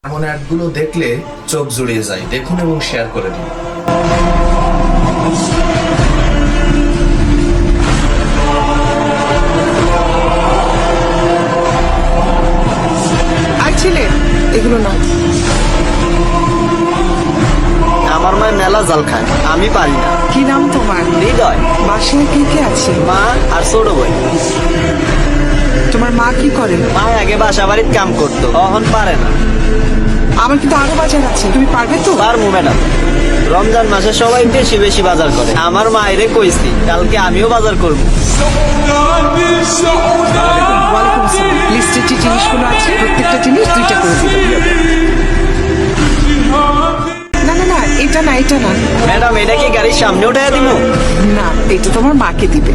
এমন অ্যাডগুলো দেখলে চোখ জুড়িয়ে যায়। দেখুন এবং শেয়ার করে দিন। আর ছেলে এগুলো না। আমার মায়ের মেলা জাল খায়, আমি পারি না। কি নাম তোমার? হৃদয়। বাসায় কে কে আছে? মা আর ছোট ভাই। তোমার মা কি করে? মা আগে বাসা বাড়ির কাম করতো, এখন পারে না। আমার কিন্তু আরো বাজার আছে, তুমি পারবে তো? পারবো ম্যাডাম। রমজান মাসে সবাই বেশি বেশি বাজার করে, আমার মায়েরে কইছি কালকে আমিও বাজার করব। ওয়ালাইকুম আসসালাম। লিস্টে যে জিনিসগুলো আছে প্রত্যেকটা জিনিস 2টা করে দিবে। না না না, এটা না, এটা না। ম্যাডাম এটা কি গাড়ির সামনে উঠাইয়া দিব? না, এটা তোমার মাকে দিবে।